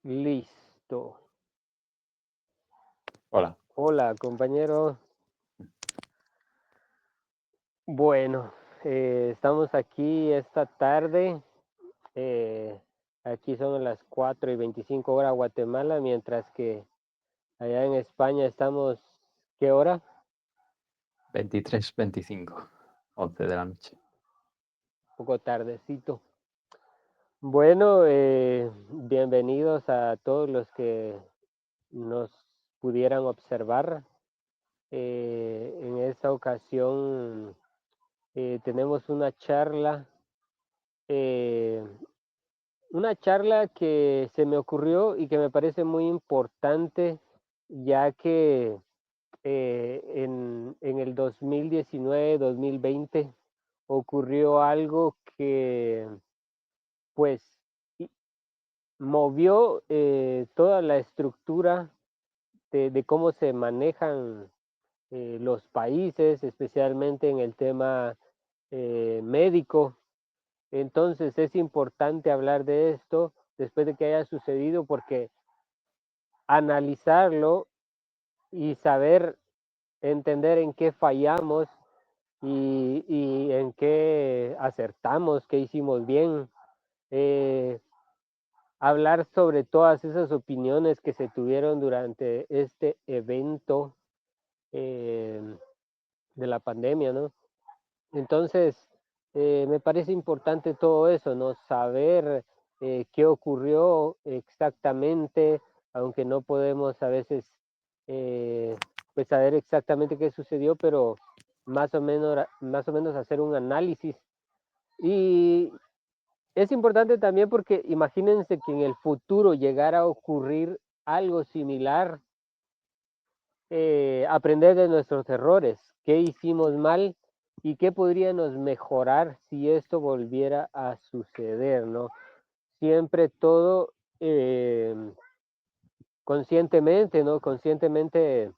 Listo. Hola. Hola, compañero. Bueno, estamos aquí esta tarde. eh, Aquí son las 4:25 hora Guatemala, mientras que allá en España estamos, ¿qué hora? 23:25, 11 de la noche. Un poco tardecito. Bueno, bienvenidos a todos los que nos pudieran observar. En esta ocasión tenemos eh, una charla que se me ocurrió y que me parece muy importante, ya que en el 2019-2020 ocurrió algo que pues y- movió toda la estructura de cómo se manejan los países, especialmente en el tema médico. Entonces es importante hablar de esto después de que haya sucedido porque analizarlo y saber entender en qué fallamos y en qué acertamos, qué hicimos bien. Eh, Hablar sobre todas esas opiniones que se tuvieron durante este evento eh, de la pandemia, ¿no? Entonces, me parece importante todo eso, ¿no? Saber qué ocurrió exactamente, aunque no podemos a veces eh, pues saber exactamente qué sucedió, pero más o menos hacer un análisis. Y es importante también porque imagínense que en el futuro llegara a ocurrir algo similar, aprender de nuestros errores, qué hicimos mal y qué podríamos mejorar si esto volviera a suceder, ¿no? Siempre todo conscientemente, ¿no? Conscientemente,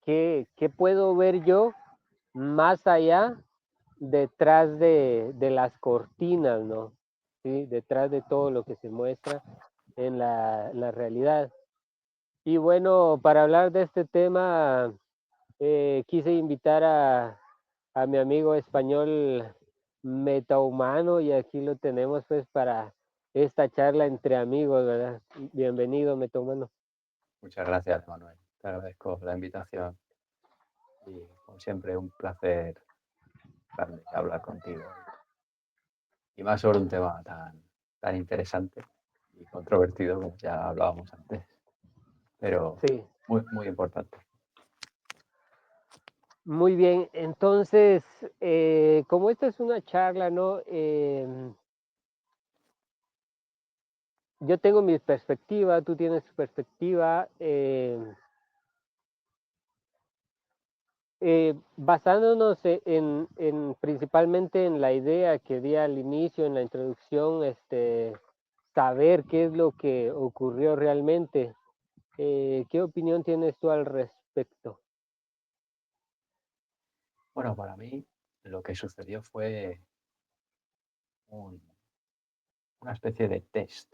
¿qué puedo ver yo más allá detrás de las cortinas, ¿no? ¿Sí? Detrás de todo lo que se muestra en la realidad. Y bueno, para hablar de este tema, quise invitar a mi amigo español Metahumano y aquí lo tenemos pues para esta charla entre amigos, ¿verdad? Bienvenido, Metahumano. Muchas gracias, Manuel. Te agradezco la invitación y, como siempre, un placer grande hablar contigo. Y más sobre un tema tan interesante y controvertido como ya hablábamos antes, pero Sí, muy, muy importante. muy bien. Entonces, como esta es una charla, ¿no? Yo tengo mi perspectiva, tú tienes tu perspectiva. Basándonos principalmente en la idea que di al inicio, en la introducción, saber qué es lo que ocurrió realmente. ¿Qué opinión tienes tú al respecto? Bueno, para mí lo que sucedió fue un- una especie de test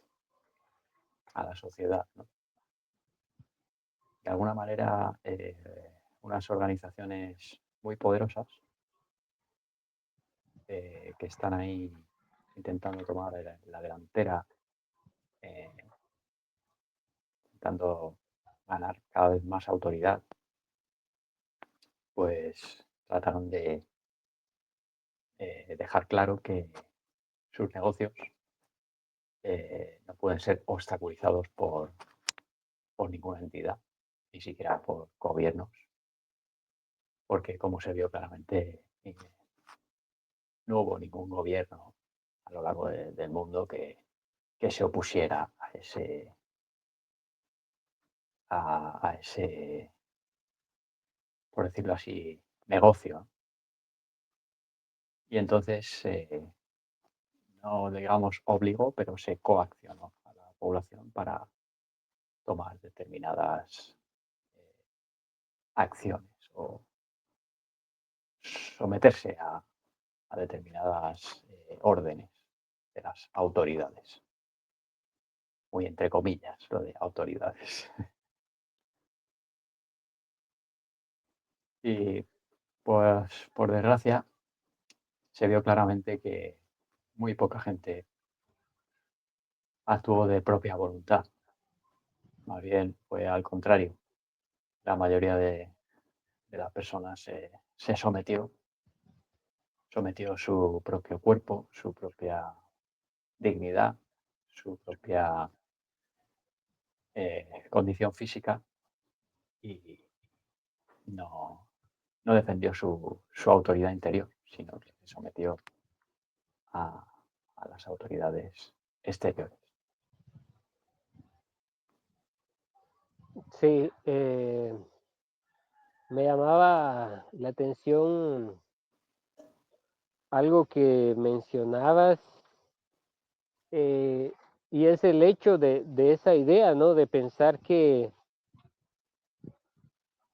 a la sociedad, ¿no? De alguna manera, unas organizaciones muy poderosas que están ahí intentando tomar la delantera, eh, intentando ganar cada vez más autoridad, pues trataron de dejar claro que sus negocios no pueden ser obstaculizados por ninguna entidad, ni siquiera por gobiernos, porque como se vio claramente, no hubo ningún gobierno a lo largo del mundo que se opusiera a ese, por decirlo así, negocio. Y entonces, no digamos obligó, pero se coaccionó a la población para tomar determinadas acciones o someterse a determinadas órdenes de las autoridades. muy entre comillas, lo de autoridades. Y pues, por desgracia, se vio claramente que muy poca gente actuó de propia voluntad. Más bien fue al contrario. La mayoría de las personas se sometió su propio cuerpo, su propia dignidad, su propia condición física y no, no defendió su autoridad interior, sino que se sometió a, a las autoridades exteriores. Sí, me llamaba la atención algo que mencionabas, eh, y es el hecho de esa idea, ¿no? De pensar que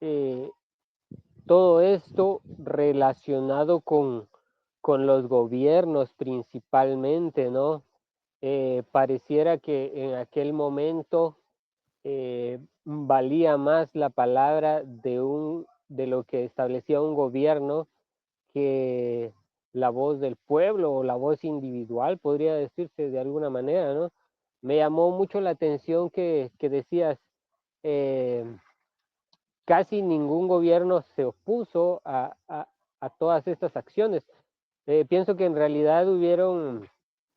eh, todo esto relacionado con los gobiernos principalmente, ¿no? Pareciera que en aquel momento valía más la palabra de lo que establecía un gobierno que la voz del pueblo o la voz individual, podría decirse de alguna manera, ¿no? Me llamó mucho la atención que decías, eh, casi ningún gobierno se opuso a todas estas acciones. Pienso que en realidad hubieron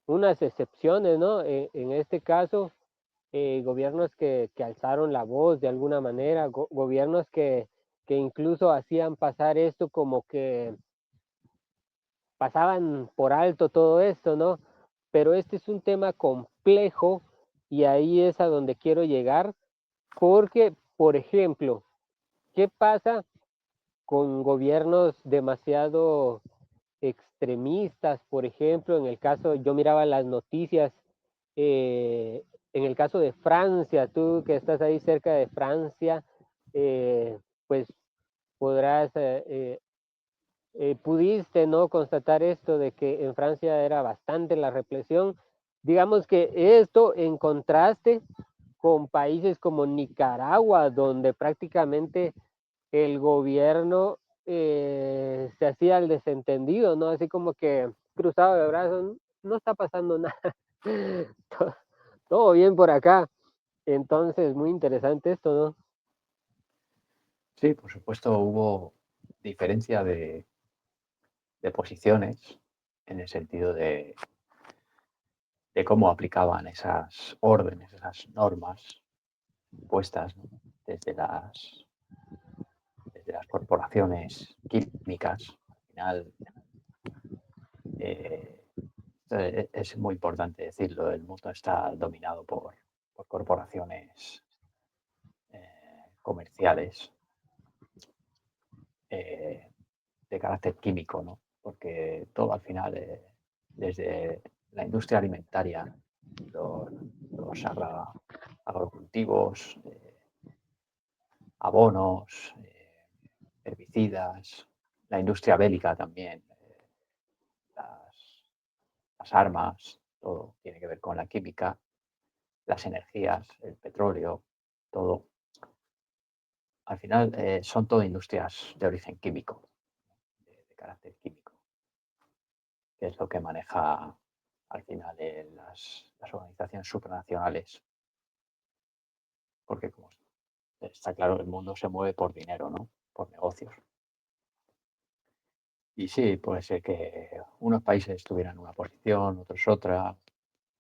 unas excepciones, ¿no? En este caso, gobiernos que alzaron la voz de alguna manera, gobiernos que incluso hacían pasar esto como que pasaban por alto todo esto, ¿no? Pero este es un tema complejo y ahí es a donde quiero llegar, porque, por ejemplo, ¿qué pasa con gobiernos demasiado extremistas? Por ejemplo, en el caso, yo miraba las noticias, en el caso de Francia, tú que estás ahí cerca de Francia, pues podrás pudiste no constatar esto de que en Francia era bastante la represión. Digamos que esto en contraste con países como Nicaragua, donde prácticamente el gobierno se hacía el desentendido, ¿no? Así como que cruzado de brazos, no está pasando nada, todo, todo bien por acá. Entonces, muy interesante esto, ¿no? Sí, por supuesto hubo diferencia de posiciones en el sentido de cómo aplicaban esas órdenes, esas normas impuestas, ¿no? desde desde las corporaciones químicas. Al final, eh, es muy importante decirlo, el mundo está dominado por corporaciones comerciales eh, de carácter químico, ¿no? Porque todo al final, desde la industria alimentaria, los, los agrocultivos, abonos, herbicidas, la industria bélica también, las, las armas, todo tiene que ver con la química, las energías, el petróleo, todo. Al final son todo industrias de origen químico, de carácter químico, que es lo que maneja al final las organizaciones supranacionales, porque como está claro, el mundo se mueve por dinero, ¿no? Por negocios. Y sí, puede ser que unos países tuvieran una posición, otros otra,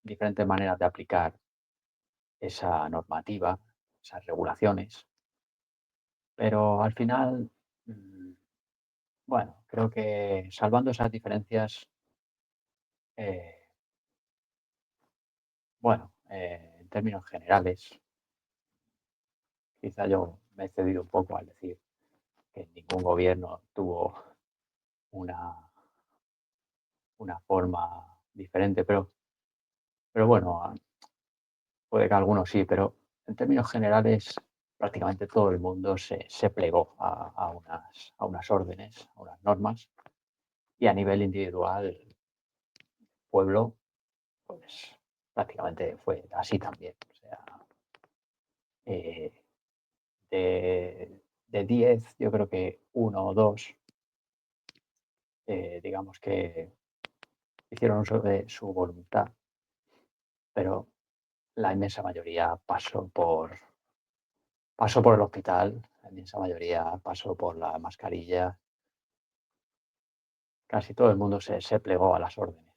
diferentes maneras de aplicar esa normativa, esas regulaciones, pero al final, bueno, creo que salvando esas diferencias, eh, bueno, en términos generales, quizá yo me he cedido un poco al decir que ningún gobierno tuvo una, una forma diferente, pero bueno, puede que algunos sí, pero en términos generales prácticamente todo el mundo se plegó a unas órdenes, a unas normas, y a nivel individual, el pueblo, pues prácticamente fue así también. eh, de 10, yo creo que uno o dos, digamos que hicieron uso de su voluntad, pero la inmensa mayoría pasó por el hospital, la inmensa mayoría pasó por la mascarilla, casi todo el mundo se plegó a las órdenes.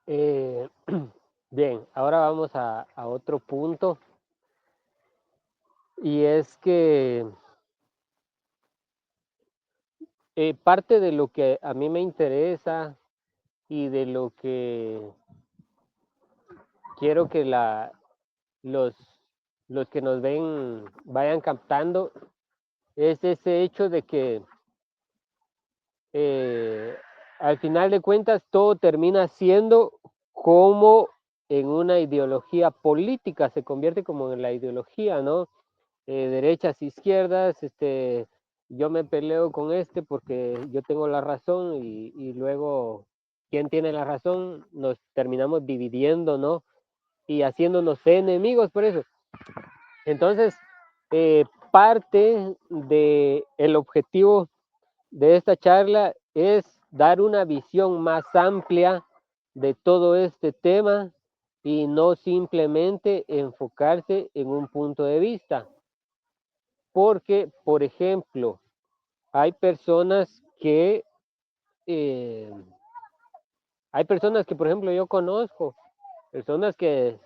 Eh, bien, ahora vamos a otro punto y es que parte de lo que a mí me interesa y de lo que quiero que los, los que nos ven vayan captando es ese hecho de que eh, al final de cuentas todo termina siendo como en una ideología política, se convierte como en la ideología, ¿no? Derechas, izquierdas, yo me peleo con este porque yo tengo la razón y luego, ¿quién tiene la razón? Nos terminamos dividiendo, ¿no? Y haciéndonos enemigos por eso. Entonces, parte del el objetivo de esta charla es dar una visión más amplia de todo este tema y no simplemente enfocarse en un punto de vista. Porque, por ejemplo, hay personas que, eh, por ejemplo, yo conozco, personas que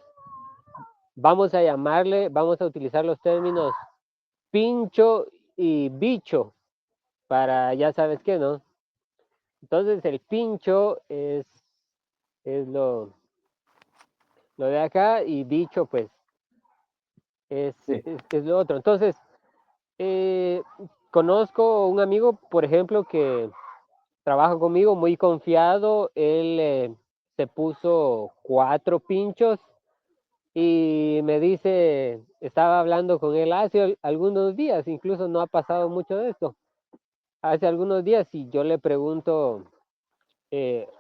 vamos a utilizar los términos pincho y bicho para ya sabes qué, ¿no? Entonces el pincho es lo de acá y bicho pues Sí, es lo otro. Entonces, eh, conozco un amigo, por ejemplo, que trabaja conmigo muy confiado, él se puso 4 pinchos y me dice, estaba hablando con él hace algunos días, incluso no ha pasado mucho de esto, hace algunos días y yo le pregunto,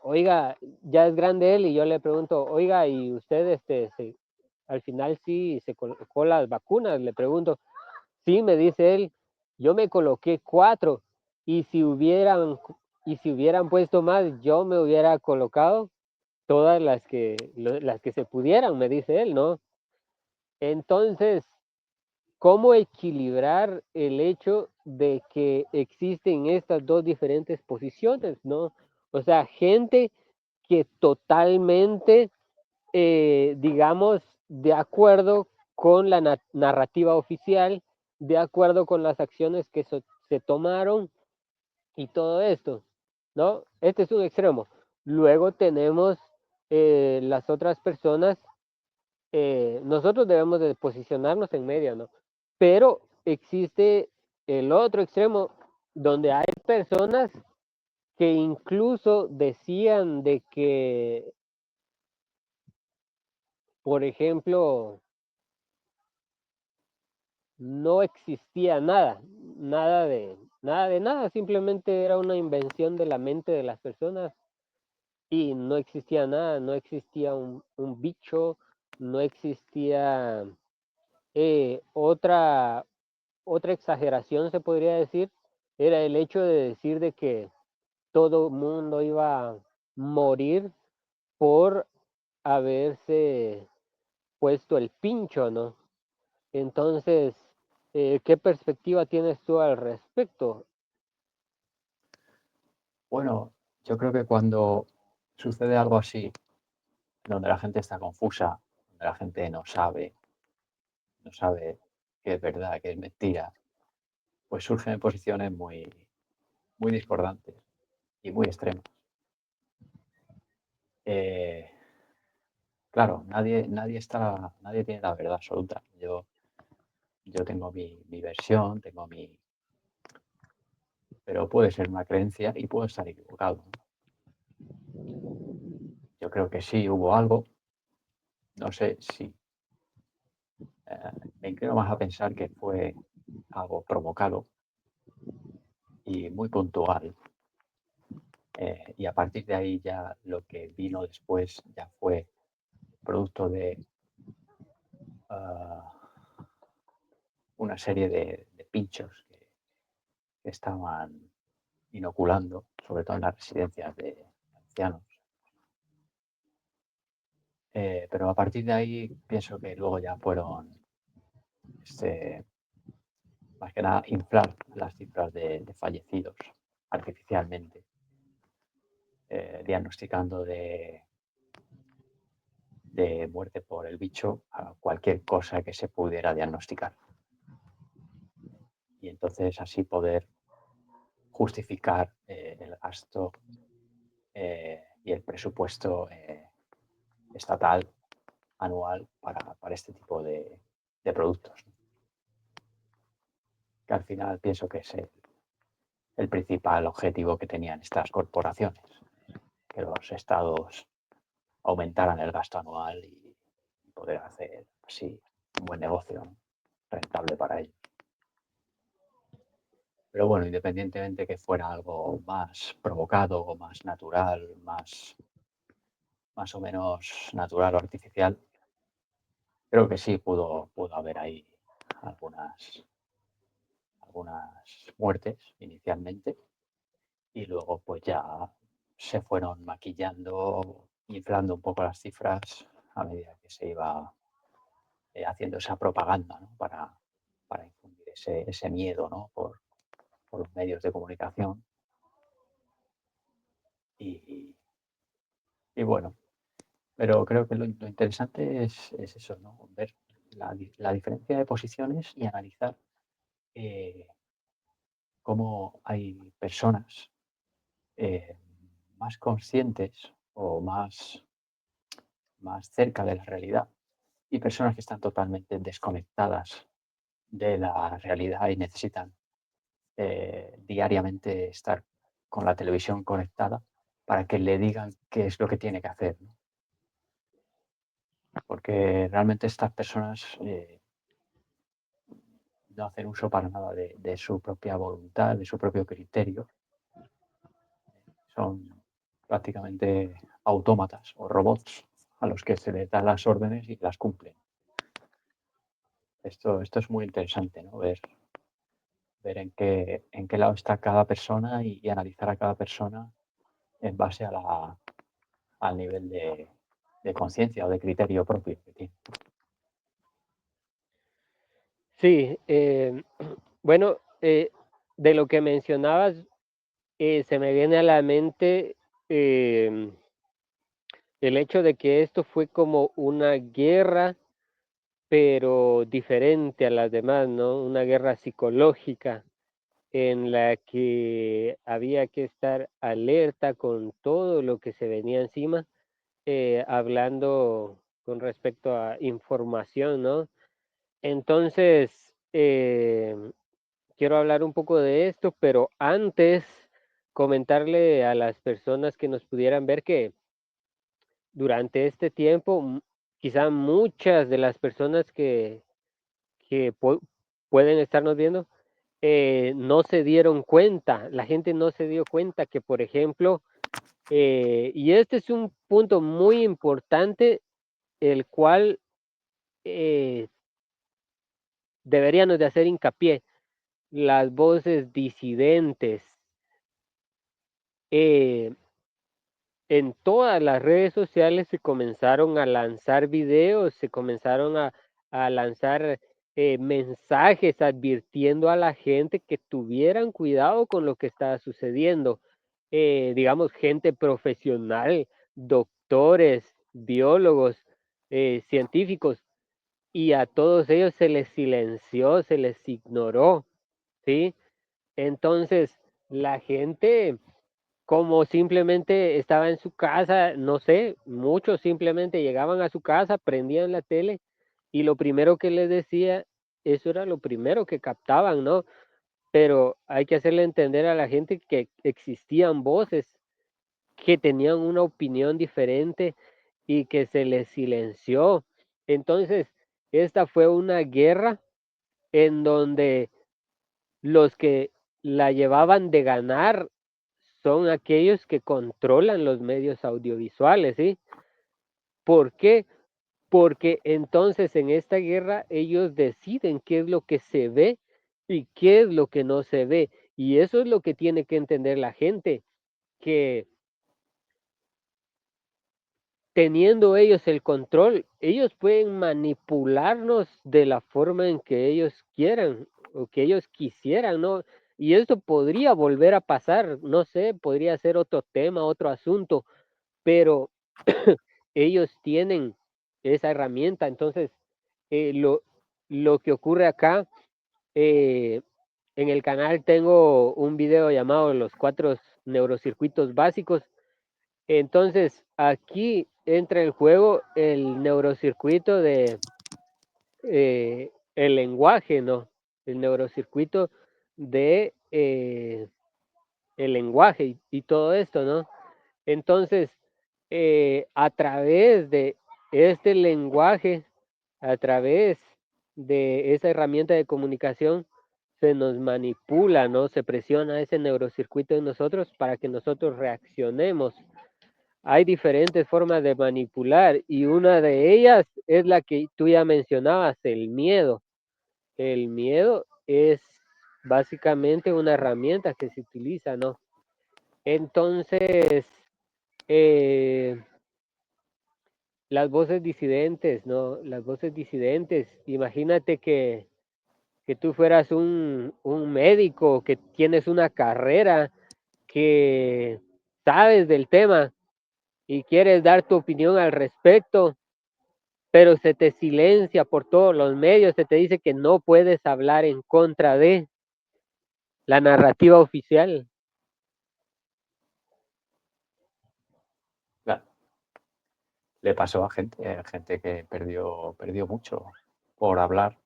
oiga, ya es grande él y yo le pregunto, oiga, ¿y usted al final sí se colocó las vacunas? Le pregunto, sí, me dice él, yo me coloqué 4 y y si hubieran puesto más, yo me hubiera colocado todas las que se pudieran, me dice él, ¿no? Entonces, ¿cómo equilibrar el hecho de que existen estas dos diferentes posiciones, ¿no? O sea, gente que totalmente, digamos, de acuerdo con la narrativa oficial, de acuerdo con las acciones que se tomaron y todo esto, ¿no? Este es un extremo. Luego tenemos las otras personas, nosotros debemos de posicionarnos en medio, ¿no? Pero existe el otro extremo donde hay personas que incluso decían de que, por ejemplo, no existía nada, nada de nada, simplemente era una invención de la mente de las personas y no existía nada, no existía un bicho, no existía otra exageración, se podría decir, era el hecho de decir de que todo mundo iba a morir por haberse puesto el pincho, ¿no? Entonces, ¿qué perspectiva tienes tú al respecto? bueno, yo creo que cuando sucede algo así, donde la gente está confusa, donde la gente no sabe qué es verdad, qué es mentira, pues surgen posiciones muy discordantes y muy extremas. Eh, claro, nadie tiene la verdad absoluta. Yo tengo mi versión, pero puede ser una creencia y puedo estar equivocado, ¿no? Yo creo que sí hubo algo, no sé si, me inclino más a pensar que fue algo provocado y muy puntual. Y a partir de ahí ya lo que vino después ya fue producto de una serie de pinchos que estaban inoculando, sobre todo en las residencias de ancianos. Pero a partir de ahí pienso que luego ya fueron más que nada inflar las cifras de fallecidos artificialmente, diagnosticando de muerte por el bicho a cualquier cosa que se pudiera diagnosticar. Y entonces así poder justificar el gasto y el presupuesto estatal anual para este tipo de productos. Que al final pienso que es el principal objetivo que tenían estas corporaciones, que los estados aumentaran el gasto anual y poder hacer así un buen negocio, ¿no? Rentable para ellos. Pero bueno, independientemente que fuera algo más provocado o más natural, más o menos natural o artificial, creo que sí pudo haber ahí algunas muertes inicialmente y luego pues ya se fueron maquillando, inflando un poco las cifras a medida que se iba haciendo esa propaganda, ¿no? para infundir ese miedo, ¿no? por los medios de comunicación. Y bueno, pero creo que lo interesante es eso, ¿no? Ver la diferencia de posiciones y analizar cómo hay personas más conscientes o más cerca de la realidad y personas que están totalmente desconectadas de la realidad y necesitan diariamente estar con la televisión conectada para que le digan qué es lo que tiene que hacer, ¿no? Porque realmente estas personas no hacen uso para nada de su propia voluntad, de su propio criterio. Son prácticamente autómatas o robots a los que se les dan las órdenes y las cumplen. Esto es muy interesante, ¿no? Ver en qué lado está cada persona y analizar a cada persona en base al nivel de conciencia o de criterio propio que tiene. Sí, bueno, de lo que mencionabas, se me viene a la mente el hecho de que esto fue como una guerra, pero diferente a las demás, ¿no? Una guerra psicológica en la que había que estar alerta con todo lo que se venía encima, hablando con respecto a información, ¿no? Entonces, quiero hablar un poco de esto, pero antes comentarle a las personas que nos pudieran ver que durante este tiempo, quizá muchas de las personas que pueden estarnos viendo, no se dieron cuenta, la gente no se dio cuenta que, por ejemplo, y este es un punto muy importante, el cual eh, deberíamos de hacer hincapié, las voces disidentes. eh, en todas las redes sociales se comenzaron a lanzar videos, se comenzaron a lanzar mensajes advirtiendo a la gente que tuvieran cuidado con lo que estaba sucediendo. Digamos, gente profesional, doctores, biólogos, científicos, y a todos ellos se les silenció, se les ignoró, ¿sí? Entonces, la gente como simplemente estaba en su casa, no sé, muchos simplemente llegaban a su casa, prendían la tele y lo primero que les decía, eso era lo primero que captaban, ¿no? Pero hay que hacerle entender a la gente que existían voces que tenían una opinión diferente y que se les silenció. Entonces, esta fue una guerra en donde los que la llevaban de ganar son aquellos que controlan los medios audiovisuales, ¿sí? ¿Por qué? porque entonces en esta guerra ellos deciden qué es lo que se ve y qué es lo que no se ve. Y eso es lo que tiene que entender la gente, que teniendo ellos el control, ellos pueden manipularnos de la forma en que ellos quieran o que ellos quisieran, ¿no? Y esto podría volver a pasar, no sé, podría ser otro tema, otro asunto, pero ellos tienen esa herramienta. Entonces, eh, lo, lo que ocurre acá, eh, en el canal tengo un video llamado Los 4 neurocircuitos básicos. Entonces, aquí entra en juego el neurocircuito de el lenguaje, ¿no? El neurocircuito de el lenguaje y todo esto, ¿no? Entonces, a través de este lenguaje, a través de esa herramienta de comunicación, se nos manipula, ¿no? Se presiona ese neurocircuito en nosotros para que nosotros reaccionemos. Hay diferentes formas de manipular y una de ellas es la que tú ya mencionabas, el miedo. El miedo es básicamente una herramienta que se utiliza, ¿no? Entonces, eh, las voces disidentes, ¿no? Las voces disidentes. Imagínate que tú fueras un médico, que tienes una carrera, que sabes del tema y quieres dar tu opinión al respecto, pero se te silencia por todos los medios, se te dice que no puedes hablar en contra de la narrativa oficial. Claro, le pasó a gente que perdió mucho por hablar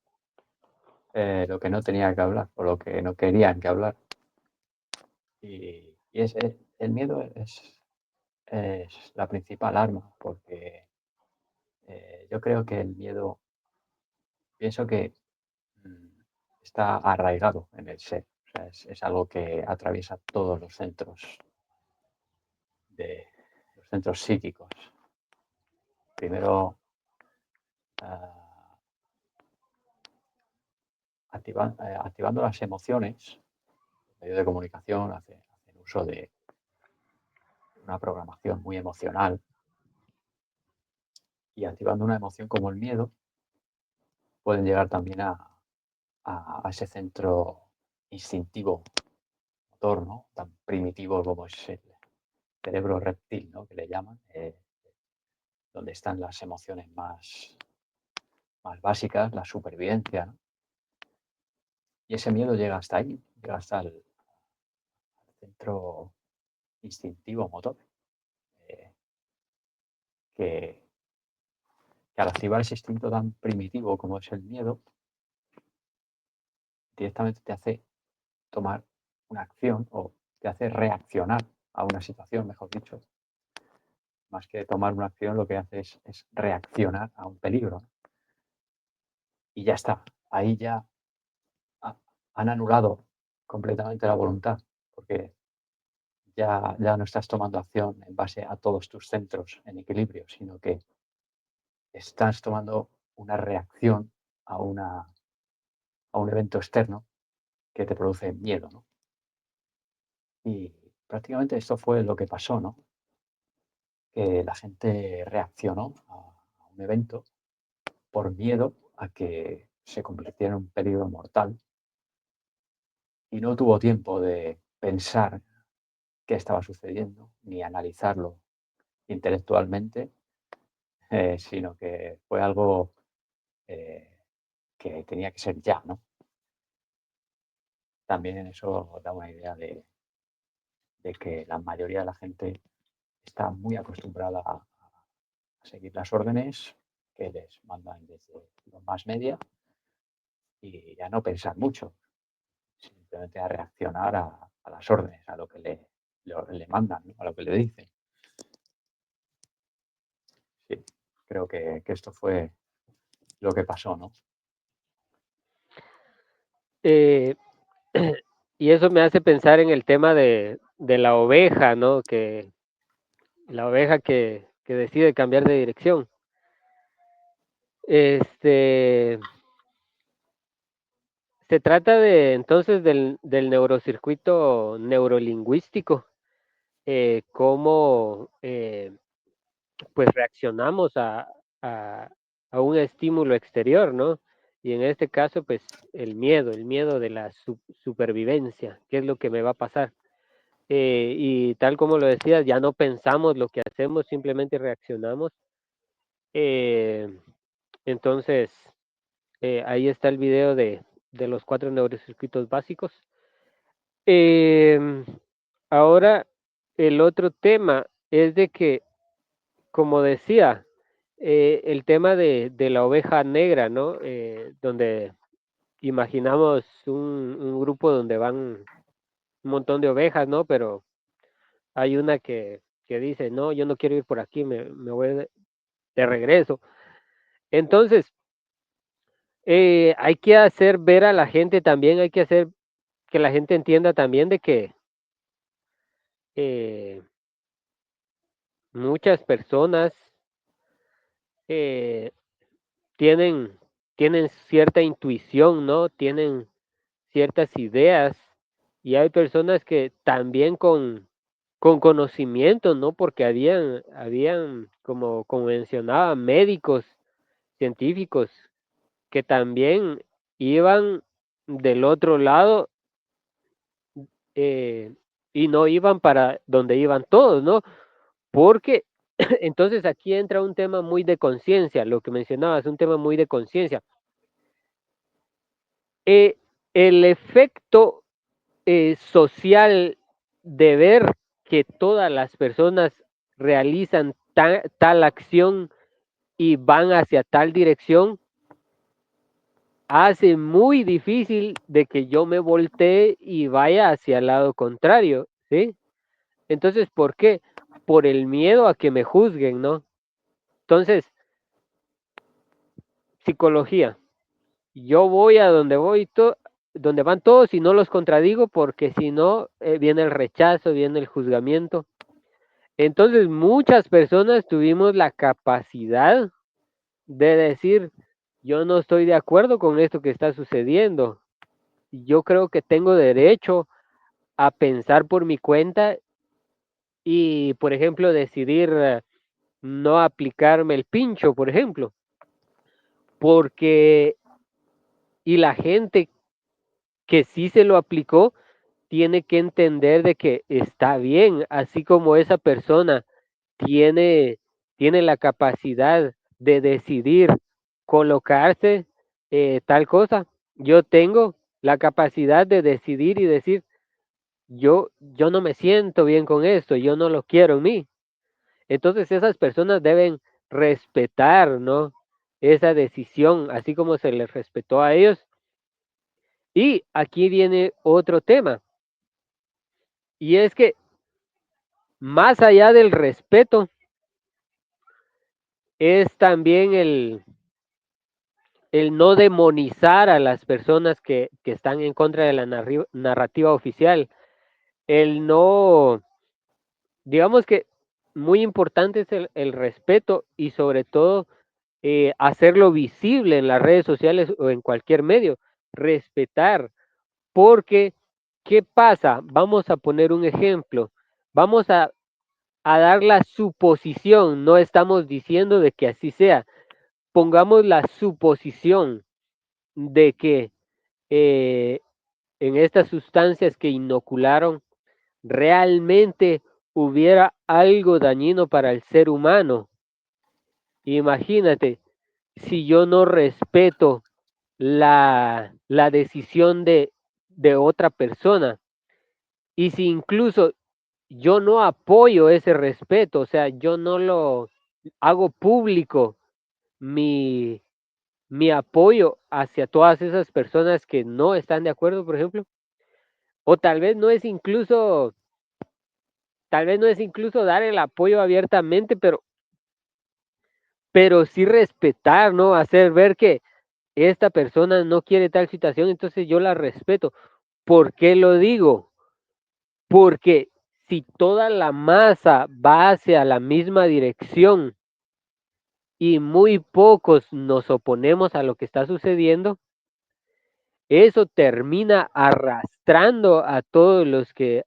lo que no tenía que hablar o lo que no querían que hablar. Y el miedo es la principal arma, porque yo creo que el miedo, pienso que mm, está arraigado en el ser. O sea, es algo que atraviesa todos los centros psíquicos. Primero, ah, activando las emociones, los medios de comunicación hacen uso de una programación muy emocional, y activando una emoción como el miedo, pueden llegar también a ese centro instintivo motor, ¿no? Tan primitivo como es el cerebro reptil, ¿no? Que le llaman, donde están las emociones más básicas, la supervivencia, ¿no? Y ese miedo llega hasta ahí, llega hasta el centro instintivo motor, eh, que, que al activar ese instinto tan primitivo como es el miedo, directamente te hace tomar una acción o te hace reaccionar a una situación, mejor dicho. Más que tomar una acción, lo que hace es reaccionar a un peligro. Y ya está. Ahí ya han anulado completamente la voluntad, porque ya no estás tomando acción en base a todos tus centros en equilibrio, sino que estás tomando una reacción a, a un evento externo que te produce miedo, ¿no? Y prácticamente esto fue lo que pasó, ¿no? Que la gente reaccionó a un evento por miedo a que se convirtiera en un peligro mortal, y no tuvo tiempo de pensar qué estaba sucediendo ni analizarlo intelectualmente, sino que fue algo eh, que tenía que ser ya, ¿no? También en eso da una idea de que la mayoría de la gente está muy acostumbrada a seguir las órdenes que les mandan desde los más media, y a no pensar mucho, simplemente a reaccionar a las órdenes, a lo que le mandan, ¿no? A lo que le dicen. Sí, creo que esto fue lo que pasó, ¿no? Eh, y eso me hace pensar en el tema de la oveja, ¿no? Que la oveja que decide cambiar de dirección. Este, se trata de entonces del neurocircuito neurolingüístico, cómo pues reaccionamos a, a un estímulo exterior, ¿no? Y en este caso, pues el miedo de la supervivencia, ¿qué es lo que me va a pasar? Y tal como lo decías, ya no pensamos lo que hacemos, simplemente reaccionamos. Eh, entonces, ahí está el video de los 4 neurocircuitos básicos. Em, Ahora, el otro tema es de que, como decía, el tema de la oveja negra, ¿no? Donde imaginamos un grupo donde van un montón de ovejas, ¿no? Pero hay una que dice, no, yo no quiero ir por aquí, me voy de regreso. Entonces, hay que hacer ver a la gente también, hay que hacer que la gente entienda también de que eh, muchas personas eh, tienen, tienen cierta intuición, ¿no? Tienen ciertas ideas y hay personas que también con conocimiento, ¿no? Porque habían, como mencionaba, médicos, científicos, que también iban del otro lado eh, y no iban para donde iban todos, ¿no? Porque entonces aquí entra un tema muy de conciencia, lo que mencionabas, un tema muy de conciencia. Eh, el efecto social de ver que todas las personas realizan tal acción y van hacia tal dirección, hace muy difícil de que yo me voltee y vaya hacia el lado contrario, ¿sí? Entonces, ¿por qué? Por el miedo a que me juzguen, ¿no? Entonces, psicología. Yo voy a donde donde van todos y no los contradigo porque si no, viene el rechazo, viene el juzgamiento. Entonces, muchas personas tuvimos la capacidad de decir, yo no estoy de acuerdo con esto que está sucediendo. Yo creo que tengo derecho a pensar por mi cuenta y, por ejemplo, decidir no aplicarme el pincho, por ejemplo, porque y la gente que sí se lo aplicó tiene que entender de que está bien, así como esa persona tiene, tiene la capacidad de decidir colocarse tal cosa, yo tengo la capacidad de decidir y decir, yo no me siento bien con esto, yo no lo quiero en mí. Entonces esas personas deben respetar, ¿no? Esa decisión, así como se les respetó a ellos. Y aquí viene otro tema, y es que más allá del respeto, es también el no demonizar a las personas que están en contra de la narrativa oficial, el no, digamos que muy importante es el respeto y sobre todo hacerlo visible en las redes sociales o en cualquier medio, respetar, porque ¿qué pasa? Vamos a poner un ejemplo, vamos a dar la suposición, no estamos diciendo de que así sea, pongamos la suposición de que eh, en estas sustancias que inocularon realmente hubiera algo dañino para el ser humano. Imagínate, si yo no respeto la decisión de otra persona y si incluso yo no apoyo ese respeto, o sea, yo no lo hago público mi, mi apoyo hacia todas esas personas que no están de acuerdo, por ejemplo, o tal vez no es incluso dar el apoyo abiertamente, pero sí respetar, ¿no? Hacer ver que esta persona no quiere tal situación, entonces yo la respeto. ¿Por qué lo digo? Porque si toda la masa va hacia la misma dirección, y muy pocos nos oponemos a lo que está sucediendo, eso termina arrastrando a todos los que,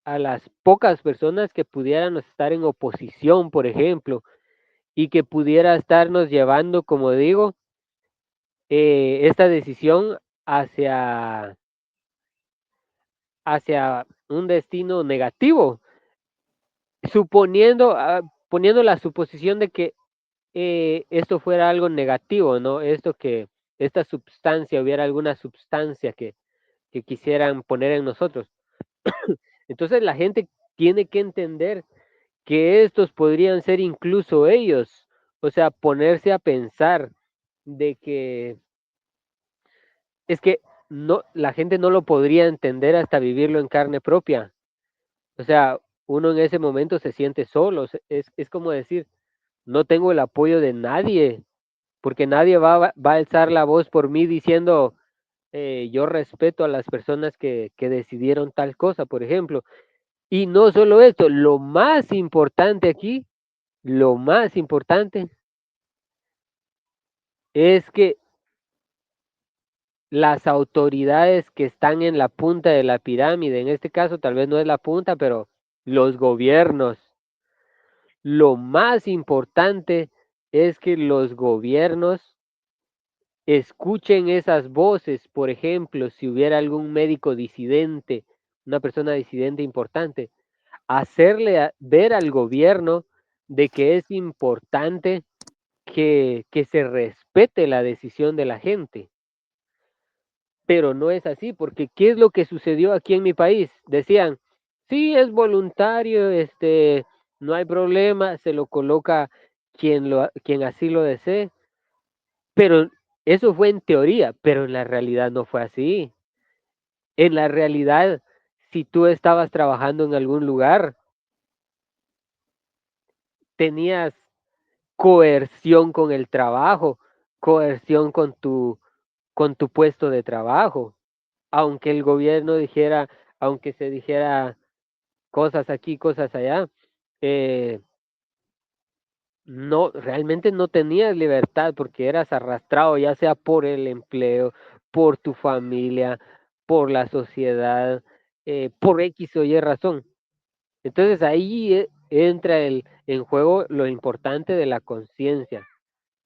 a las pocas personas que pudieran estar en oposición, por ejemplo, y que pudiera estarnos llevando, como digo, esta decisión hacia, hacia un destino negativo, suponiendo, poniendo la suposición de que esto fuera algo negativo, ¿no? Esto que esta sustancia, hubiera alguna sustancia que quisieran poner en nosotros. Entonces la gente tiene que entender que estos podrían ser incluso ellos, o sea, ponerse a pensar de que es que no, la gente no lo podría entender hasta vivirlo en carne propia. O sea, uno en ese momento se siente solo, es como decir, no tengo el apoyo de nadie, porque nadie va a alzar la voz por mí diciendo, yo respeto a las personas que decidieron tal cosa, por ejemplo. Y no solo esto, lo más importante aquí, lo más importante es que las autoridades que están en la punta de la pirámide, en este caso tal vez no es la punta, pero los gobiernos, lo más importante es que los gobiernos escuchen esas voces. Por ejemplo, si hubiera algún médico disidente, una persona disidente importante, hacerle ver al gobierno de que es importante que se respete la decisión de la gente. Pero no es así, porque ¿qué es lo que sucedió aquí en mi país? Decían, sí, es voluntario, no hay problema, se lo coloca quien así lo desee, pero eso fue en teoría, pero en la realidad no fue así. En la realidad, si tú estabas trabajando en algún lugar, tenías coerción con el trabajo, coerción con tu puesto de trabajo, aunque el gobierno dijera, aunque se dijera cosas aquí, cosas allá, eh, no, realmente no tenías libertad porque eras arrastrado, ya sea por el empleo, por tu familia, por la sociedad, por X o Y razón. Entonces ahí entra en juego lo importante de la conciencia,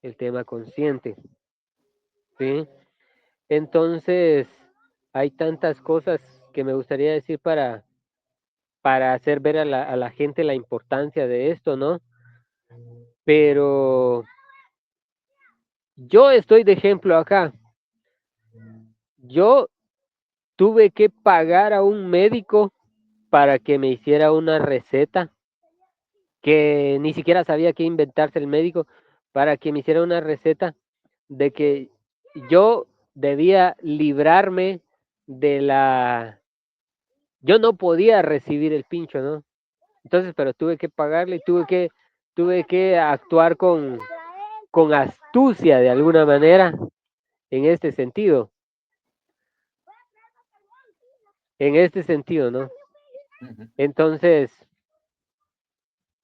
el tema consciente, ¿sí? Entonces, hay tantas cosas que me gustaría decir para hacer ver a la gente la importancia de esto, ¿no? Pero yo estoy de ejemplo acá. Yo tuve que pagar a un médico para que me hiciera una receta que ni siquiera sabía qué inventarse el médico para que me hiciera una receta de que yo debía librarme de la... Yo no podía recibir el pincho, ¿no? Entonces, pero tuve que pagarle, tuve que actuar con astucia de alguna manera en este sentido, ¿no? Ujú. Entonces,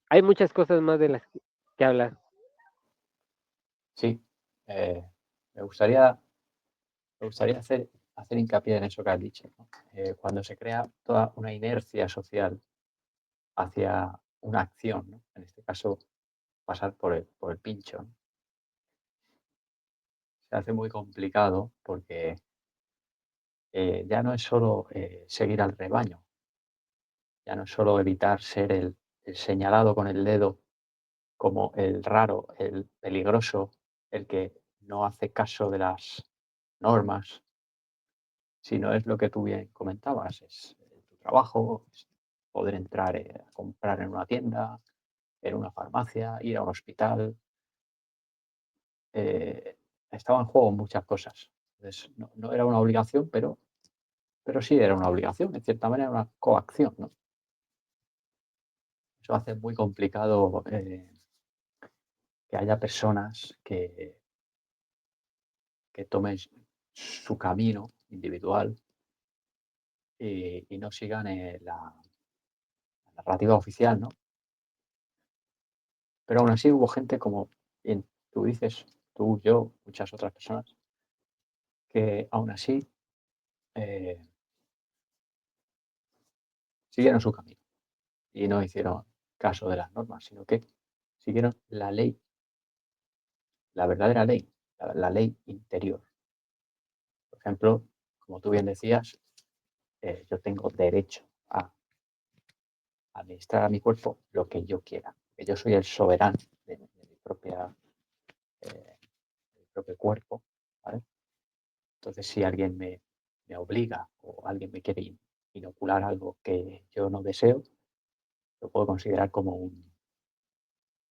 hay muchas cosas más de las que hablar. Sí, eh, me gustaría, me gustaría hacer hincapié en eso que has dicho, ¿no? Cuando se crea toda una inercia social hacia una acción, ¿no? En este caso, pasar por el pincho, ¿no? Se hace muy complicado porque ya no es solo seguir al rebaño, ya no es solo evitar ser el señalado con el dedo como el raro, el peligroso, el que no hace caso de las normas, sino es lo que tú bien comentabas, es tu trabajo, es poder entrar a comprar en una tienda, en una farmacia, ir a un hospital. eh, Estaba en juego muchas cosas. Entonces, no era una obligación, pero sí era una obligación, en cierta manera una coacción, ¿no? Eso hace muy complicado que haya personas que tomen su camino individual y no sigan la narrativa oficial, ¿no? Pero aún así hubo gente como tú dices, tú, yo, muchas otras personas, que aún así siguieron su camino y no hicieron caso de las normas, sino que siguieron la ley, la verdadera ley, la ley interior. Por ejemplo, como tú bien decías, yo tengo derecho a administrar a mi cuerpo lo que yo quiera, que yo soy el soberano de mi propio cuerpo, ¿vale? Entonces, si alguien me obliga o alguien me quiere inocular algo que yo no deseo, lo puedo considerar como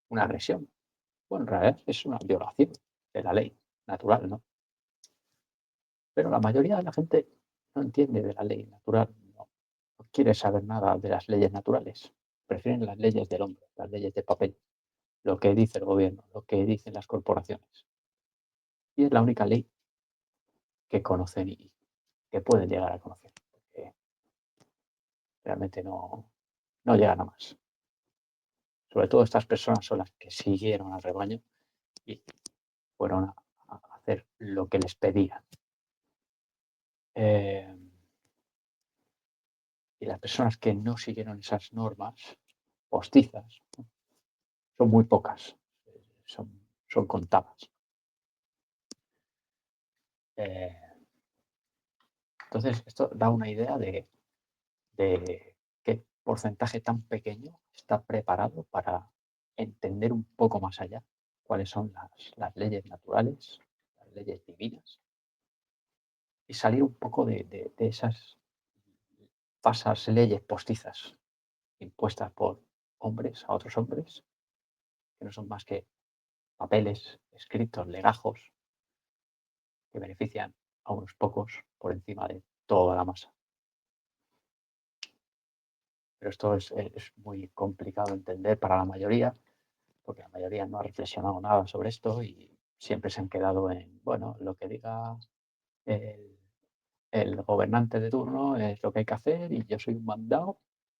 una agresión. Bueno, en realidad es una violación de la ley natural, ¿no? Pero la mayoría de la gente no entiende de la ley natural, no quiere saber nada de las leyes naturales. Prefieren las leyes del hombre, las leyes de papel, lo que dice el gobierno, lo que dicen las corporaciones. Y es la única ley que conocen y que pueden llegar a conocer, porque realmente no llegan a más. Sobre todo estas personas son las que siguieron al rebaño y fueron a hacer lo que les pedían. Eh, y las personas que no siguieron esas normas postizas, ¿no? Son muy pocas, son contadas. Eh, entonces, esto da una idea de qué porcentaje tan pequeño está preparado para entender un poco más allá cuáles son las leyes naturales, las leyes divinas, y salir un poco de esas falsas leyes postizas impuestas por hombres a otros hombres, que no son más que papeles escritos, legajos, que benefician a unos pocos por encima de toda la masa. Pero esto es muy complicado de entender para la mayoría, porque la mayoría no ha reflexionado nada sobre esto y siempre se han quedado en, bueno, lo que diga el, el gobernante de turno es lo que hay que hacer y yo soy un mandado,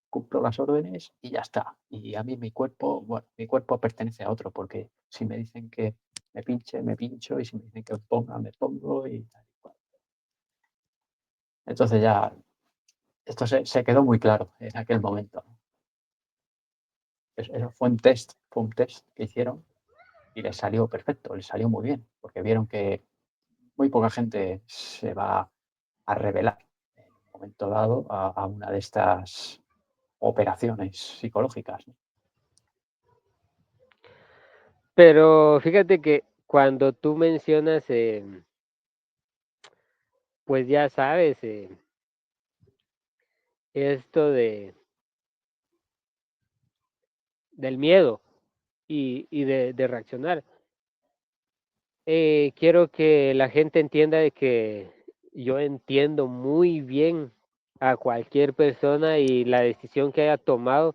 cumplo las órdenes y ya está. Y a mí mi cuerpo, bueno, mi cuerpo pertenece a otro, porque si me dicen que me pinche, me pincho, y si me dicen que me ponga, me pongo y tal y cual. Entonces ya, esto se quedó muy claro en aquel momento, ¿no? Eso fue un test que hicieron y les salió perfecto, les salió muy bien, porque vieron que muy poca gente se va a revelar en un momento dado a una de estas operaciones psicológicas, ¿no? Pero fíjate que cuando tú mencionas, pues ya sabes, esto del miedo y de reaccionar. Quiero que la gente entienda de que yo entiendo muy bien a cualquier persona y la decisión que haya tomado.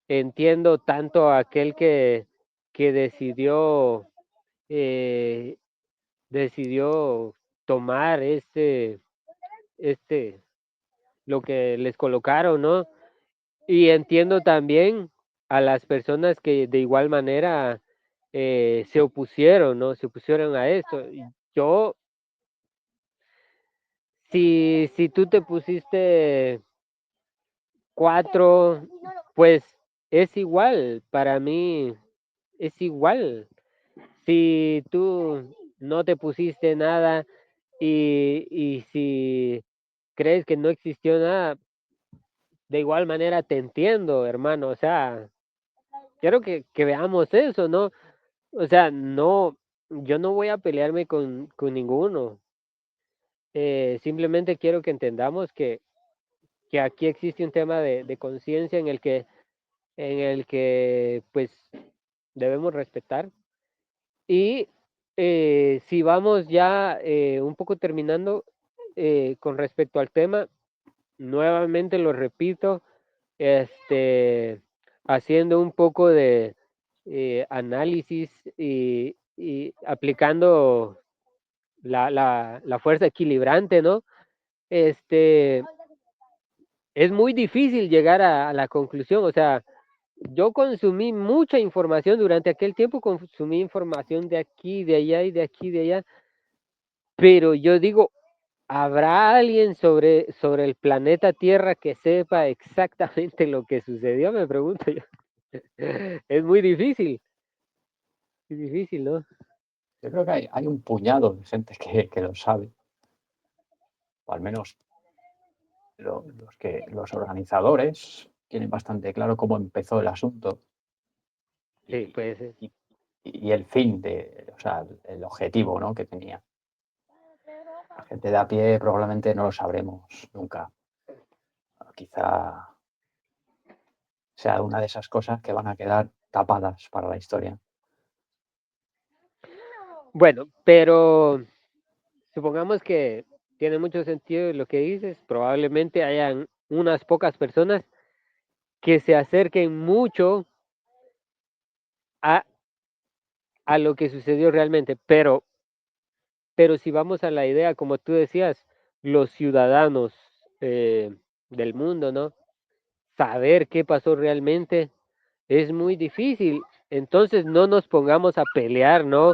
Entiendo tanto a aquel que eh, decidió tomar este, lo que les colocaron, ¿no? Y entiendo también a las personas que de igual manera se opusieron, ¿no? Se opusieron a esto. Y yo, si tú te pusiste 4, pues es igual, para mí es igual. Si tú no te pusiste nada y si crees que no existió nada, de igual manera te entiendo, hermano. O sea, quiero que veamos eso, ¿no? O sea, no, yo no voy a pelearme con ninguno. Simplemente quiero que entendamos que aquí existe un tema de conciencia en el que pues debemos respetar. Y si vamos ya un poco terminando con respecto al tema, nuevamente lo repito, haciendo un poco de análisis y aplicando la fuerza equilibrante, ¿no? Este, es muy difícil llegar a la conclusión, o sea, yo consumí mucha información durante aquel tiempo, consumí información de aquí, de allá y de aquí, de allá, pero yo digo, ¿habrá alguien sobre el planeta Tierra que sepa exactamente lo que sucedió? Me pregunto yo. Es muy difícil, ¿no? Yo creo que hay un puñado de gente que lo sabe, o al menos los organizadores tienen bastante claro cómo empezó el asunto Sí, y, puede ser. y- y el fin o sea, el objetivo, ¿no?, que tenía. La gente de a pie probablemente no lo sabremos nunca. Quizá sea una de esas cosas que van a quedar tapadas para la historia. Bueno, pero supongamos que tiene mucho sentido lo que dices. Probablemente hayan unas pocas personas que se acerquen mucho a, a lo que sucedió realmente. Pero si vamos a la idea, como tú decías, los ciudadanos eh, del mundo, ¿no? Saber qué pasó realmente es muy difícil. Entonces no nos pongamos a pelear, ¿no?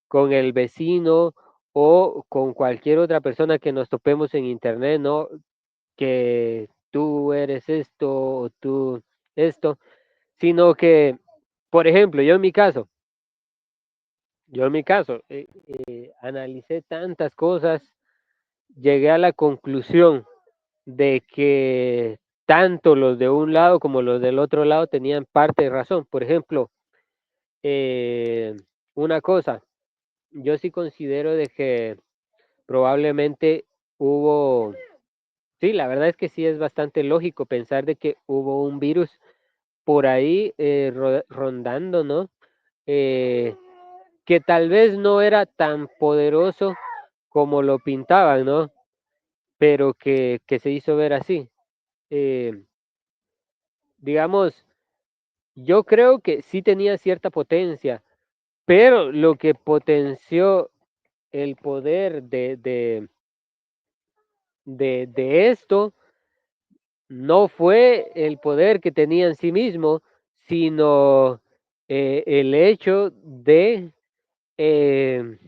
Con el vecino o con cualquier otra persona que nos topemos en internet, ¿no? Que tú eres esto o tú esto, sino que, por ejemplo, yo en mi caso, analicé tantas cosas, llegué a la conclusión de que tanto los de un lado como los del otro lado tenían parte de razón. Por ejemplo, eh, una cosa, yo sí considero de que probablemente hubo, sí, la verdad es que sí es bastante lógico pensar de que hubo un virus por ahí rondando, ¿no? Eh, que tal vez no era tan poderoso como lo pintaban, ¿no? Pero que se hizo ver así. Eh, digamos, yo creo que sí tenía cierta potencia, pero lo que potenció el poder de esto no fue el poder que tenía en sí mismo, sino el hecho de, eh,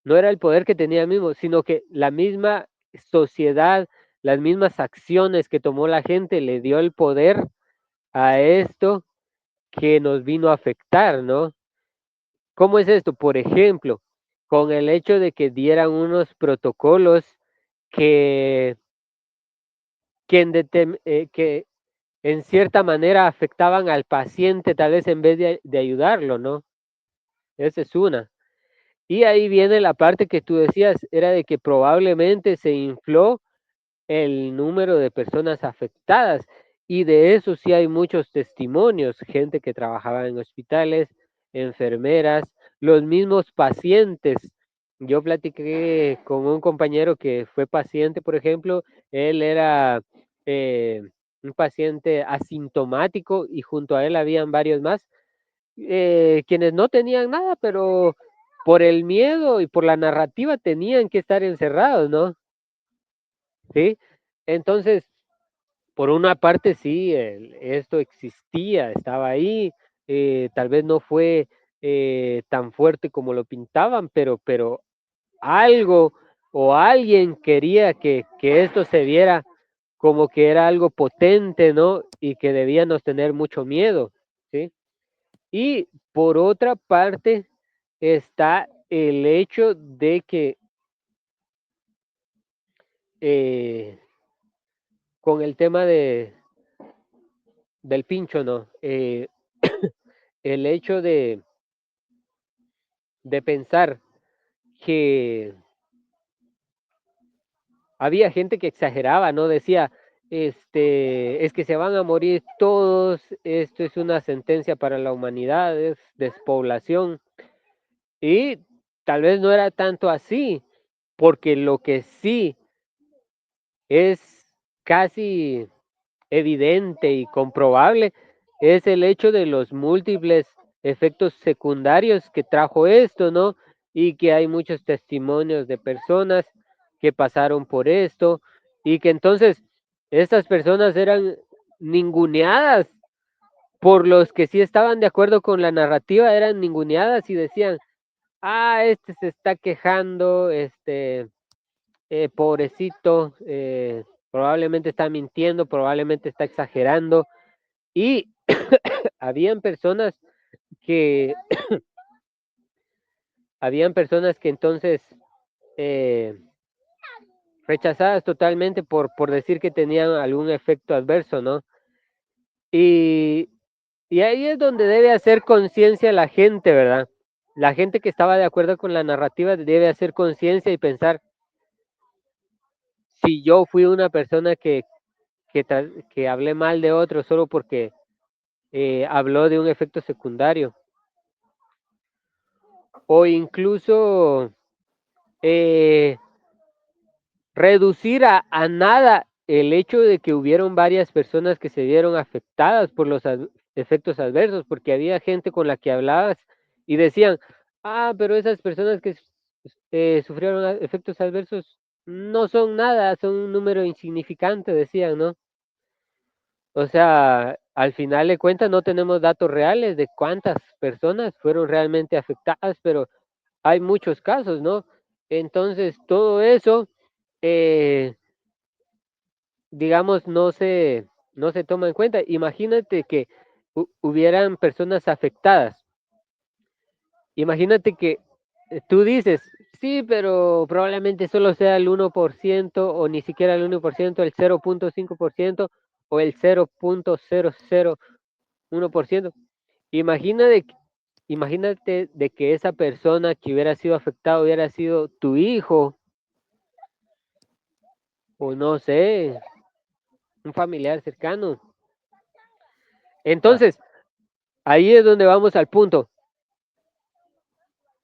no era el poder que tenía mismo, sino que la misma sociedad, las mismas acciones que tomó la gente le dio el poder a esto que nos vino a afectar, ¿no? ¿Cómo es esto? Por ejemplo, con el hecho de que dieran unos protocolos que, que en cierta manera afectaban al paciente, tal vez en vez de ayudarlo, ¿no? Esa es una. Y ahí viene la parte que tú decías, era de que probablemente se infló el número de personas afectadas. Y de eso sí hay muchos testimonios, gente que trabajaba en hospitales, enfermeras, los mismos pacientes. Yo platiqué con un compañero que fue paciente, por ejemplo, él era eh, un paciente asintomático y junto a él habían varios más, quienes no tenían nada, pero por el miedo y por la narrativa tenían que estar encerrados, ¿no? ¿Sí? Entonces, por una parte sí, esto existía, estaba ahí, tal vez no fue tan fuerte como lo pintaban, pero algo o alguien quería que esto se viera como que era algo potente, ¿no? Y que debíamos tener mucho miedo, ¿sí? Y por otra parte está el hecho de que eh, con el tema del pincho, ¿no? El hecho de pensar que había gente que exageraba, ¿no? Decía, es que se van a morir todos, esto es una sentencia para la humanidad, es despoblación. Y tal vez no era tanto así, porque lo que sí es casi evidente y comprobable es el hecho de los múltiples efectos secundarios que trajo esto, ¿no? Y que hay muchos testimonios de personas que pasaron por esto y que entonces estas personas eran ninguneadas por los que sí estaban de acuerdo con la narrativa eran ninguneadas y decían, este se está quejando, pobrecito, probablemente está mintiendo, probablemente está exagerando. Y habían personas que, habían personas que entonces eh, rechazadas totalmente por decir que tenían algún efecto adverso, ¿no? Y, y ahí es donde debe hacer conciencia la gente, ¿verdad? La gente que estaba de acuerdo con la narrativa debe hacer conciencia y pensar, si yo fui una persona que hablé mal de otro solo porque habló de un efecto secundario, o incluso eh, reducir a nada el hecho de que hubieron varias personas que se vieron afectadas por los efectos adversos, porque había gente con la que hablabas y decían, pero esas personas que sufrieron efectos adversos no son nada, son un número insignificante, decían, ¿no? O sea, al final de cuentas no tenemos datos reales de cuántas personas fueron realmente afectadas, pero hay muchos casos, ¿no? Entonces, todo eso, eh, digamos, no se toma en cuenta. Imagínate que hubieran personas afectadas. Imagínate que tú dices, sí, pero probablemente solo sea el 1% o ni siquiera el 1%, el 0,5% o el 0,001%. Imagina de, imagínate de que esa persona que hubiera sido afectada hubiera sido tu hijo o no sé, un familiar cercano. Claro, Entonces, ahí es donde vamos al punto.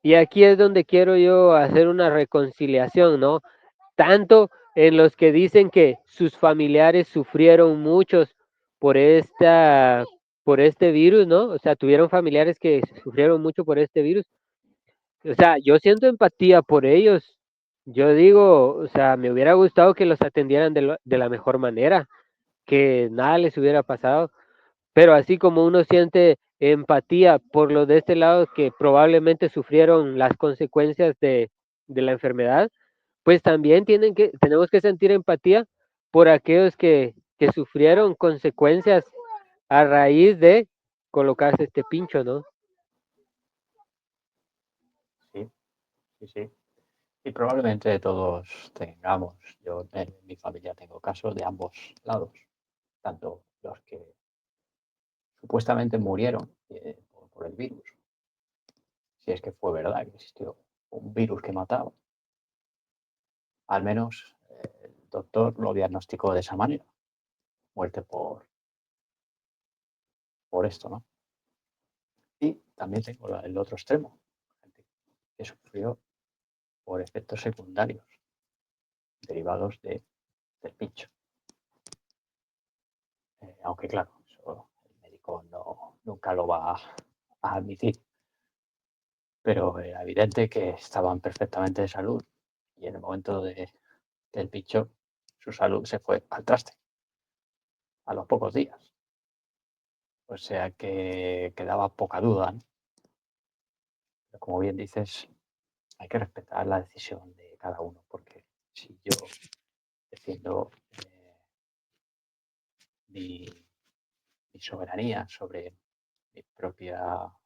Y aquí es donde quiero yo hacer una reconciliación, ¿no? Tanto en los que dicen que sus familiares sufrieron muchos por por este virus, ¿no? O sea, tuvieron familiares que sufrieron mucho por este virus. O sea, yo siento empatía por ellos. Yo digo, o sea, me hubiera gustado que los atendieran de la mejor manera, que nada les hubiera pasado. Pero así como uno siente empatía por los de este lado que probablemente sufrieron las consecuencias de la enfermedad, pues también tenemos que sentir empatía por aquellos que sufrieron consecuencias a raíz de colocarse este pincho, ¿no? sí, sí, sí. Y probablemente todos tengamos, yo en mi familia tengo casos de ambos lados, tanto los que supuestamente murieron por el virus, si es que fue verdad que existió un virus que mataba, al menos el doctor lo diagnosticó de esa manera, muerte por esto, ¿no? Y también tengo el otro extremo, gente que sufrió por efectos secundarios derivados del pincho. Aunque claro, eso el médico nunca lo va a admitir, pero era evidente que estaban perfectamente de salud y en el momento del pincho su salud se fue al traste a los pocos días. O sea que quedaba poca duda, ¿no? Pero como bien dices, hay que respetar la decisión de cada uno, porque si yo defiendo mi, mi soberanía sobre mi propio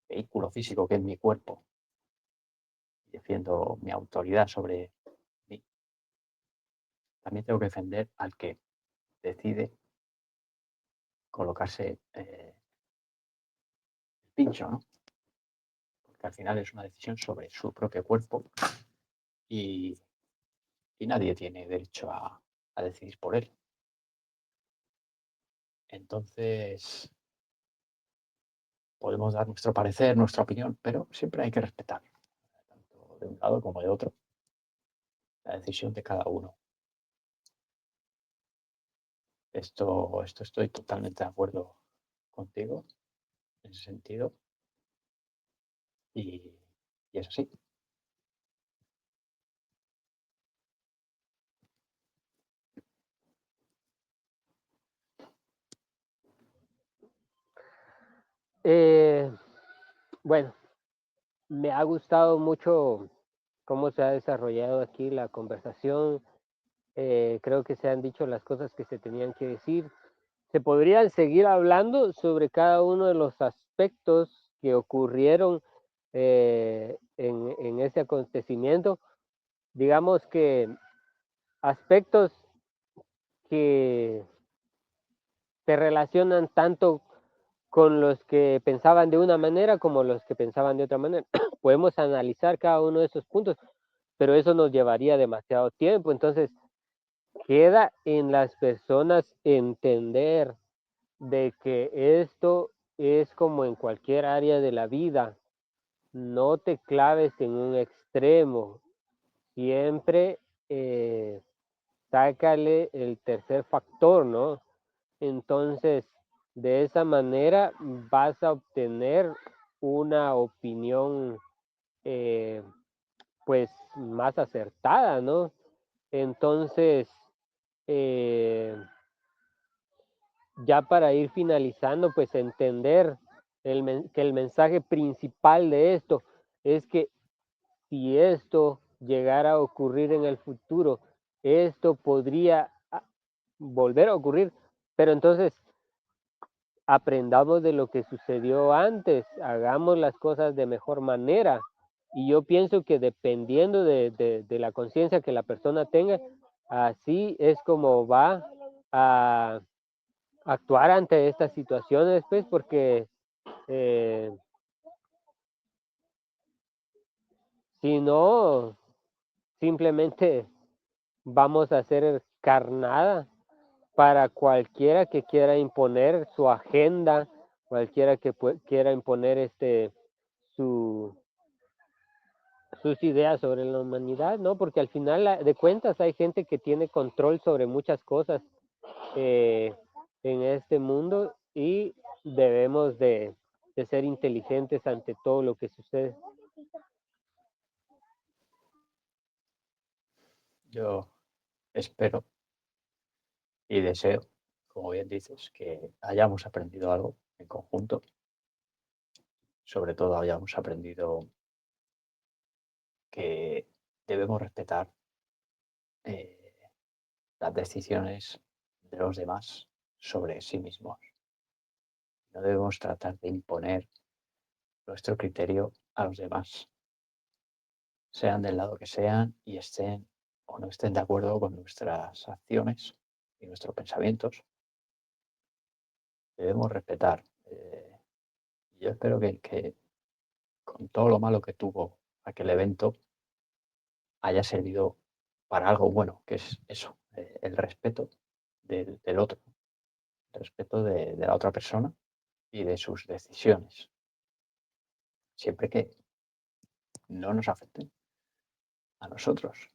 vehículo físico, que es mi cuerpo, y defiendo mi autoridad sobre mí, también tengo que defender al que decide colocarse el pincho, ¿no? Porque al final es una decisión sobre su propio cuerpo y, y nadie tiene derecho a decidir por él. Entonces, podemos dar nuestro parecer, nuestra opinión, pero siempre hay que respetar, tanto de un lado como de otro, la decisión de cada uno. Esto estoy totalmente de acuerdo contigo en ese sentido y, y es así. Eh, bueno, me ha gustado mucho cómo se ha desarrollado aquí la conversación. Creo que se han dicho las cosas que se tenían que decir. Se podrían seguir hablando sobre cada uno de los aspectos que ocurrieron en ese acontecimiento. Digamos que aspectos que se relacionan tanto con los que pensaban de una manera como los que pensaban de otra manera. Podemos analizar cada uno de esos puntos, pero eso nos llevaría demasiado tiempo. Entonces, queda en las personas entender de que esto es como en cualquier área de la vida. No te claves en un extremo. Siempre eh, sácale el tercer factor, ¿no? Entonces, de esa manera vas a obtener una opinión eh, pues más acertada, ¿no? Entonces, eh, ya para ir finalizando, pues entender que el mensaje principal de esto es que si esto llegara a ocurrir en el futuro, esto podría volver a ocurrir, pero entonces aprendamos de lo que sucedió antes, hagamos las cosas de mejor manera. Y yo pienso que dependiendo de la conciencia que la persona tenga, así es como va a actuar ante estas situaciones, pues, porque eh, si no, simplemente vamos a hacer carnada para cualquiera que quiera imponer su agenda, cualquiera que quiera imponer su, sus ideas sobre la humanidad, ¿no? Porque al final de cuentas hay gente que tiene control sobre muchas cosas eh, en este mundo y debemos de ser inteligentes ante todo lo que sucede. Yo espero y deseo, como bien dices, que hayamos aprendido algo en conjunto. Sobre todo hayamos aprendido que debemos respetar eh, las decisiones de los demás sobre sí mismos. No debemos tratar de imponer nuestro criterio a los demás, sean del lado que sean y estén o no estén de acuerdo con nuestras acciones y nuestros pensamientos. Debemos respetar. Yo espero que con todo lo malo que tuvo aquel evento haya servido para algo bueno, que es eso, el respeto del otro, el respeto de la otra persona y de sus decisiones, siempre que no nos afecten a nosotros.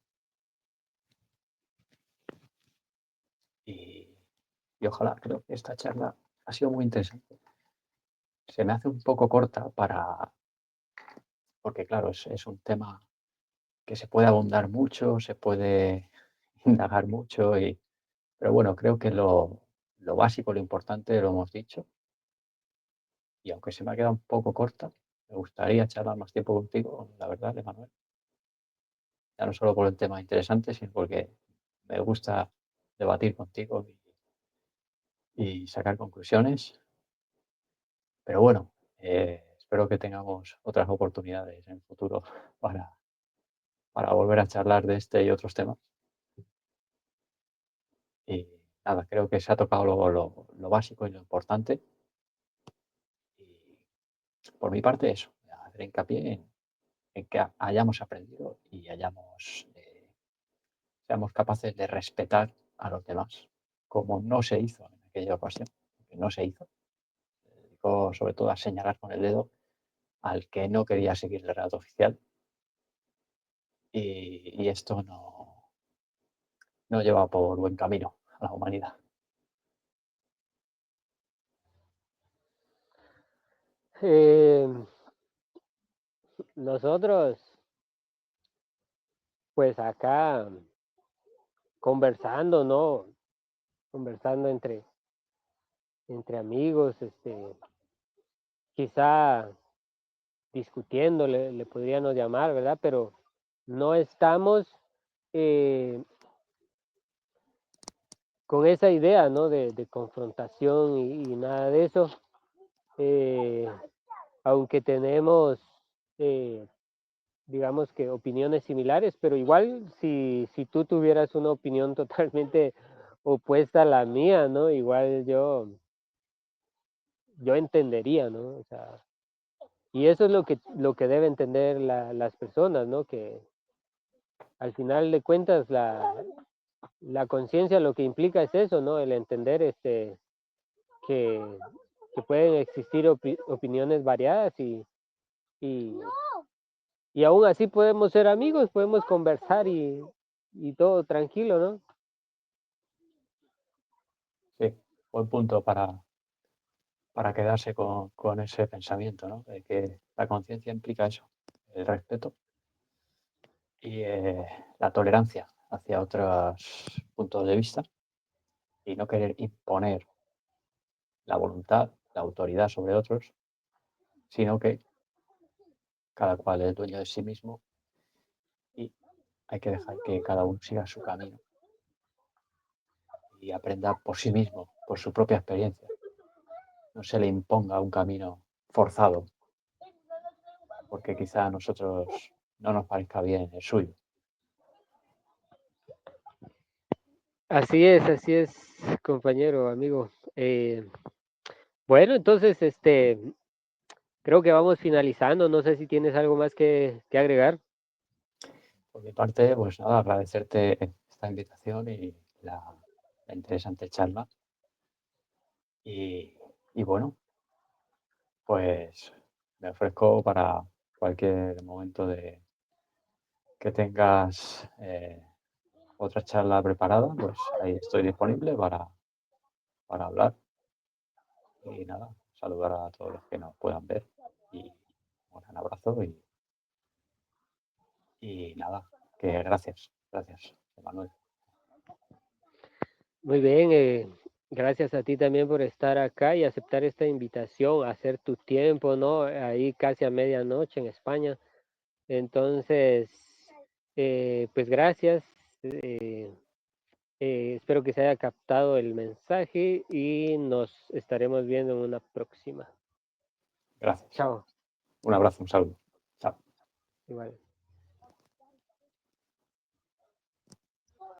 Y, y ojalá, creo que esta charla ha sido muy interesante. Se me hace un poco corta porque claro, es un tema que se puede abundar mucho, se puede indagar mucho, pero bueno, creo que lo básico, lo importante lo hemos dicho. Y aunque se me ha quedado un poco corta, me gustaría charlar más tiempo contigo, la verdad, Emanuel. Ya no solo por el tema interesante, sino porque me gusta debatir contigo y sacar conclusiones. Pero bueno, espero que tengamos otras oportunidades en el futuro para, para volver a charlar de este y otros temas. Y nada, creo que se ha tocado lo básico y lo importante. Y por mi parte, eso, hacer hincapié en que hayamos aprendido y seamos capaces de respetar a los demás, como no se hizo en aquella ocasión, que no se hizo. Se dedicó sobre todo a señalar con el dedo al que no quería seguir el relato oficial y esto no lleva por buen camino a la humanidad. Eh, nosotros, pues acá conversando, ¿no? Conversando entre amigos, quizá discutiendo, le podríamos llamar, ¿verdad? Pero no estamos con esa idea, ¿no? De confrontación y nada de eso. Eh, aunque tenemos, eh, digamos que opiniones similares, pero igual si tú tuvieras una opinión totalmente opuesta a la mía, ¿no? Igual yo entendería, ¿no? O sea, y eso es lo que debe entender las personas, ¿no? Que al final de cuentas la conciencia lo que implica es eso, ¿no? El entender que, que pueden existir opiniones variadas y, y aún así podemos ser amigos, podemos conversar y todo tranquilo, ¿no? Sí, buen punto para quedarse con ese pensamiento, ¿no? De que la conciencia implica eso, el respeto y la tolerancia hacia otros puntos de vista y no querer imponer la voluntad, la autoridad sobre otros, sino que cada cual es dueño de sí mismo y hay que dejar que cada uno siga su camino y aprenda por sí mismo, por su propia experiencia. No se le imponga un camino forzado, porque quizá a nosotros no nos parezca bien el suyo. Así es, compañero, amigo. Bueno, entonces, creo que vamos finalizando. No sé si tienes algo más que agregar. Por mi parte, pues nada, agradecerte esta invitación y la interesante charla. Y bueno, pues me ofrezco para cualquier momento de que tengas otra charla preparada, pues ahí estoy disponible para hablar. Y nada, saludar a todos los que nos puedan ver y un gran abrazo y nada, que gracias, Manuel. Muy bien, gracias a ti también por estar acá y aceptar esta invitación, hacer tu tiempo, ¿no? Ahí casi a medianoche en España. Entonces, pues gracias. eh, espero que se haya captado el mensaje y nos estaremos viendo en una próxima. Gracias. Chao. Un abrazo, un saludo. Chao. Igual.